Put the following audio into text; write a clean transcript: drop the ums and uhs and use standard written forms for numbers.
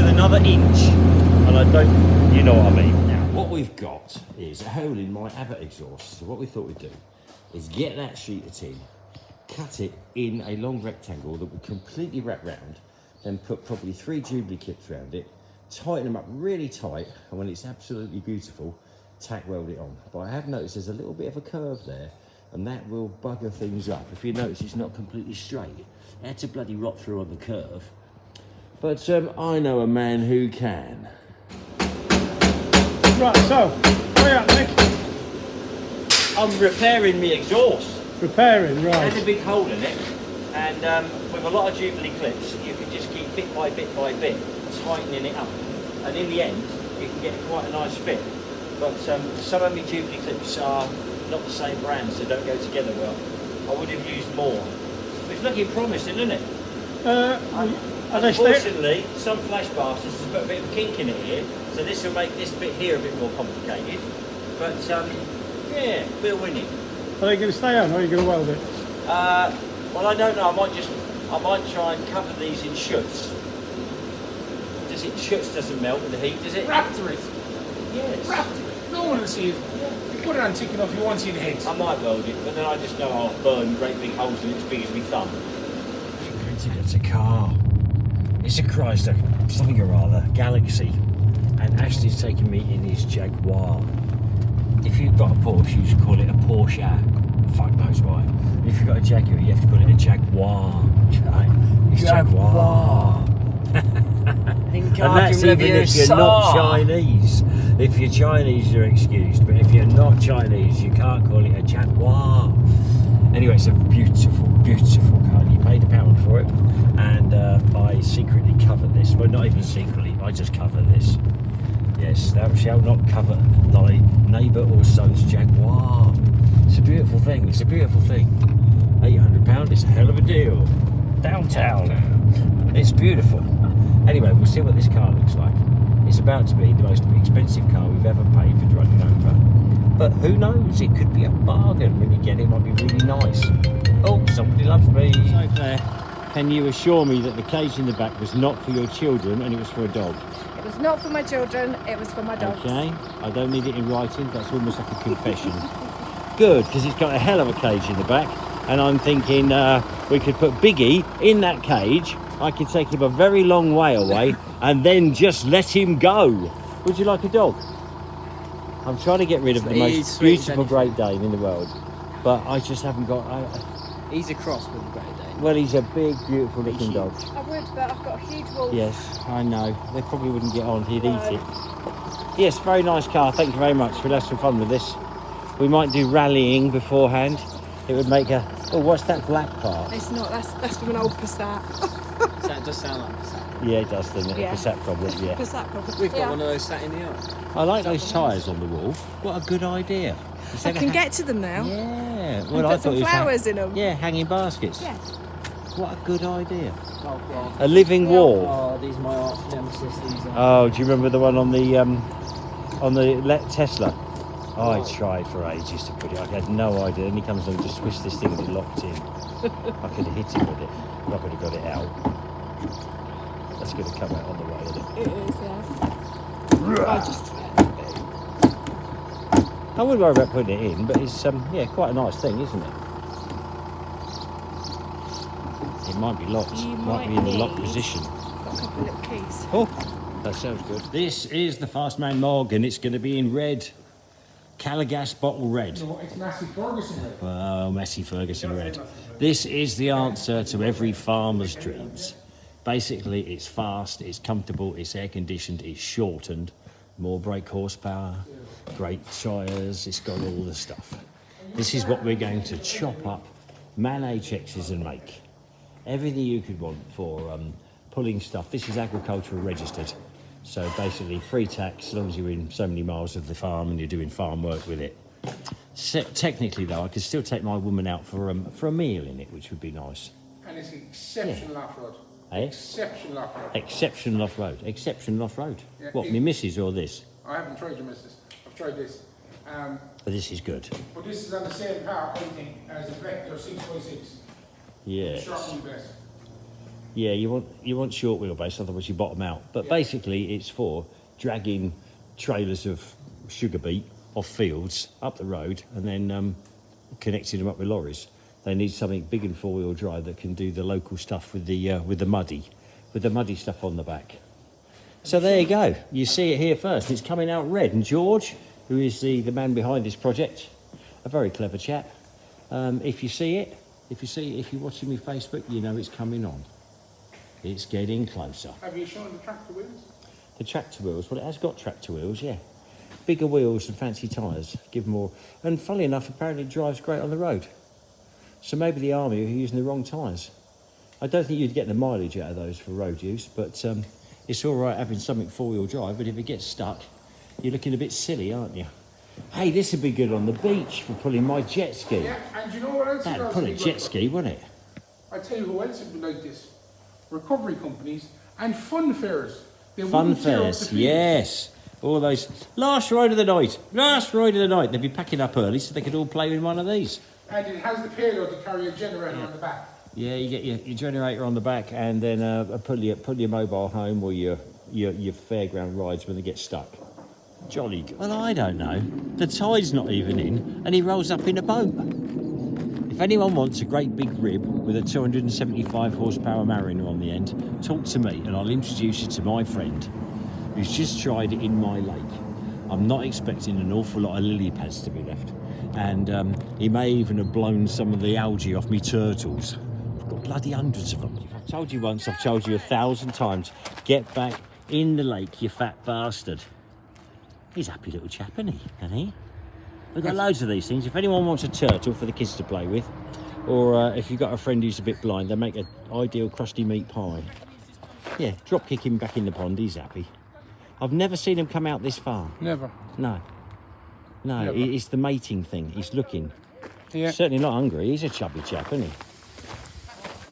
with another inch, and I don't, you know what I mean. Now, what we've got is a hole in my Abbott exhaust. So what we thought we'd do is get that sheet of tin, cut it in a long rectangle that would completely wrap round, then put probably 3 Jubilee clips around it, tighten them up really tight, and when it's absolutely beautiful, tack weld it on. But I have noticed there's a little bit of a curve there, and that will bugger things up. If you notice, it's not completely straight. It had to bloody rot through on the curve. But I know a man who can. Right, so, where are you at, Nick? I'm repairing the exhaust. Repairing, right. There's a big hole in it, and with a lot of Jubilee clips, you can just keep bit by bit by bit tightening it up. And in the end, you can get quite a nice fit. But some of my Jubilee clips are not the same brand, so don't go together well. I would have used more. It's looking promising, isn't it? Unfortunately, some flash bastards has put a bit of a kink in it here, so this will make this bit here a bit more complicated. But yeah, we're winning. Are they going to stay on, or are you going to weld it? Well, I don't know. I might try and cover these in schutz. Schutz doesn't melt with the heat, does it? Wrap to it. Yes. Wrap to it. No one will see it. You put it on thick enough, you won't see the head. I might weld it, but then I just know I'll burn great big holes in it as big as my thumb. It's a car. It's a Chrysler, something or other, Galaxy. And Ashley's taking me in his Jaguar. If you've got a Porsche, you should call it a Porsche. Fuck knows why. If you've got a Jaguar, you have to call it a Jaguar. It's Jaguar. And that's even if you're not Chinese. If you're Chinese, you're excused. But if you're not Chinese, you can't call it a Jaguar. Anyway, it's a beautiful, beautiful car. You paid £1 for it. And I secretly cover this. Well, not even secretly, I just cover this. Yes, thou shalt not cover thy neighbour or son's Jaguar. It's a beautiful thing. It's a beautiful thing. £800 is a hell of a deal. Downtown. It's beautiful. Anyway, we'll see what this car looks like. It's about to be the most expensive car we've ever paid for driving over. But who knows? It could be a bargain. When you get it, it might be really nice. Oh, somebody loves me. So Claire, can you assure me that the cage in the back was not for your children and it was for a dog? It was not for my children, it was for my dogs. Okay, I don't need it in writing. That's almost like a confession. Good, because it's got a hell of a cage in the back. And I'm thinking we could put Biggie in that cage. I could take him a very long way away and then just let him go. Would you like a dog? I'm trying to get rid of the most beautiful Great Dane in the world, but I just haven't got... He's a cross with a Great Dane. Well, he's a big, beautiful looking dog. I would, but I've got a huge wolf. Yes, I know. They probably wouldn't get on. He'd eat it. Yes, very nice car. Thank you very much. We'll have some fun with this. We might do rallying beforehand. It would make a... Oh, what's that black part? It's not. That's from an old Passat. That does sound like a Passat. Yeah, it does, doesn't it? Yeah. A Passat problem, yeah. Passat problem. We've got one of those sat in the yard. I like those tyres on the wall. What a good idea. I can get to them now. Yeah. And Well, I put some thought it was flowers in them. Yeah, hanging baskets. Yeah. What a good idea. Oh, God. A living wall. Oh, these are my arch nemesis. These are. Oh, do you remember the one on the Tesla? Oh, I tried for ages to put it. I had no idea. And he comes along and just twists this thing and it locked in. I could have hit him with it. I could have got it out. That's going to come out on the way, isn't it? It is, yeah. I just... I wouldn't worry about putting it in, but it's yeah, quite a nice thing, isn't it? It might be locked. You Might be in the might locked need- position. Got a couple of little keys. Oh, that sounds good. This is the Fastman Mog, and it's going to be in red. Calagas bottle red. No, it's Massey Ferguson red. Oh, Massey Ferguson red. This is the answer to every farmer's dreams. Basically, it's fast, it's comfortable, it's air conditioned, it's shortened, more brake horsepower, great tyres, it's got all the stuff. This is what we're going to chop up man HXs and make. Everything you could want for pulling stuff. This is agricultural registered. So basically free tax as long as you're in so many miles of the farm and you're doing farm work with it. Technically though, I could still take my woman out for a meal in it, which would be nice. And it's exceptional off-road. Eh? Exceptional off-road. Exceptional off-road. Exceptional off-road. Yeah, What, me missus or this? I haven't tried your missus. I've tried this. But this is good. But this is on the same car, I think, as a Vector 6x6. Yeah. Short wheelbase. Yeah, you want short wheelbase, otherwise you bottom out. But basically, it's for dragging trailers of sugar beet off fields up the road and then connecting them up with lorries. They need something big and four-wheel drive that can do the local stuff with the muddy stuff on the back. So there you go. You see it here first. It's coming out red. And George, who is the man behind this project, a very clever chap. If you're watching me Facebook, you know it's coming on. It's getting closer. Have you shown the tractor wheels? The tractor wheels, well, it has got tractor wheels, yeah. Bigger wheels and fancy tyres, give more. And funnily enough, apparently it drives great on the road. So maybe the army are using the wrong tyres. I don't think you'd get the mileage out of those for road use, but it's all right having something four-wheel drive, but if it gets stuck, you're looking a bit silly, aren't you? Hey, this would be good on the beach for pulling my jet ski. Yeah, and you know what else? That'd pull a jet ski, wouldn't it? I tell you who else would be like this. Recovery companies and fun fairs. They Fun wouldn't tear up the fairs, fields. yes. All those last ride of the night. They'd be packing up early so they could all play with one of these. And it has the payload to carry a generator on the back. Yeah, you get your generator on the back and then pull your mobile home or your fairground rides when they get stuck. Jolly good. Well, I don't know. The tide's not even in and he rolls up in a boat. If anyone wants a great big rib with a 275 horsepower Mariner on the end, talk to me and I'll introduce you to my friend who's just tried it in my lake. I'm not expecting an awful lot of lily pads to be left. And he may even have blown some of the algae off me turtles. I've got bloody hundreds of them. I've told you once, I've told you 1,000 times. Get back in the lake, you fat bastard. He's a happy little chap, isn't he? Isn't he? We've got loads of these things. If anyone wants a turtle for the kids to play with, or if you've got a friend who's a bit blind, they make an ideal crusty meat pie. Yeah, drop kick him back in the pond, he's happy. I've never seen him come out this far. Never. No. No, Never. it's the mating thing. He's looking. Yeah. Certainly not hungry. He's a chubby chap, isn't he?